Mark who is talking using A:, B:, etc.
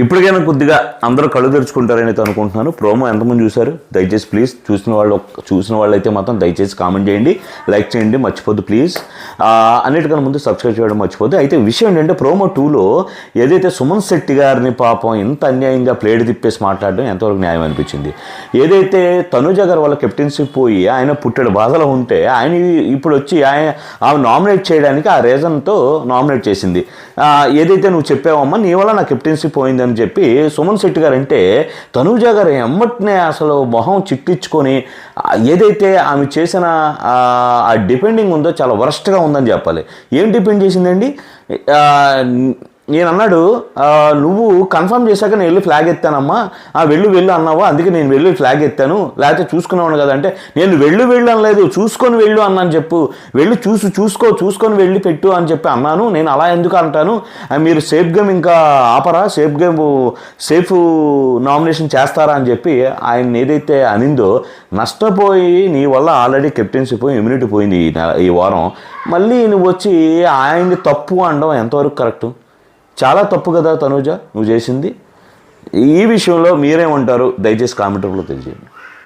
A: ఇప్పటికైనా కొద్దిగా అందరూ కళ్ళు తెరుచుకుంటారని అయితే అనుకుంటున్నాను. ప్రోమో ఎంతమంది చూశారు? దయచేసి ప్లీజ్ చూసిన వాళ్ళు అయితే మాత్రం దయచేసి కామెంట్ చేయండి, లైక్ చేయండి, మర్చిపోద్దు ప్లీజ్. అన్నిటికన్నా ముందు సబ్స్క్రైబ్ చేయడం మర్చిపోద్దు. అయితే విషయం ఏంటంటే ప్రోమో 2లో ఏదైతే సుమన్ శెట్టి గారిని పాపం ఇంత అన్యాయంగా ప్లేట్ తిప్పేసి మాట్లాడడం ఎంతవరకు న్యాయం అనిపించింది. ఏదైతే తనుజ గారు వాళ్ళ కెప్టెన్సీ పోయి ఆయన పుట్టెడు బాధలో ఉంటే ఆయన ఇప్పుడు వచ్చి ఆమె నామినేట్ చేయడానికి ఆ రీజన్తో నామినేట్ చేసింది. ఏదైతే నువ్వు చెప్పావమ్మా నీ వల్ల నా కెప్టెన్సీ పోయిందని చెప్పి సుమన్ శెట్టి గారు అంటే తనూజ గారు ఎమ్మటనే అసలు మొహం చిట్టించుకొని ఏదైతే ఆమె చేసిన ఆ డిపెండింగ్ ఉందో చాలా వరస్ట్గా ఉందని చెప్పాలి. ఏం డిపెండ్ చేసిందండి? నేను అన్నాడు నువ్వు కన్ఫర్మ్ చేశాక నేను వెళ్ళి ఫ్లాగ్ ఎత్తానమ్మా, వెళ్ళు అన్నావా, అందుకే నేను వెళ్ళి ఫ్లాగ్ ఎత్తాను, లేకపోతే చూసుకున్నాను కదా అంటే నేను వెళ్ళు అనలేదు, చూసుకొని వెళ్ళు అన్నాను. చెప్పు వెళ్ళి చూసుకొని వెళ్ళి పెట్టు అని చెప్పి అన్నాను. నేను అలా ఎందుకు అంటాను, మీరు సేఫ్ గేమ్ ఇంకా ఆపరా, సేఫ్ నామినేషన్ చేస్తారా అని చెప్పి ఆయన ఏదైతే అనిందో నష్టపోయి నీ వల్ల ఆల్రెడీ కెప్టెన్సీ పోయి ఇమ్యూనిటీ పోయింది ఈ వారం. మళ్ళీ నువ్వు వచ్చి ఆయన్ని తప్పు అనడం ఎంతవరకు కరెక్టు? చాలా తప్పు కదా తనూజ నువ్వు చేసింది. ఈ విషయంలో మీరేమంటారు? దయచేసి కామెంట్లో తెలియజేయండి.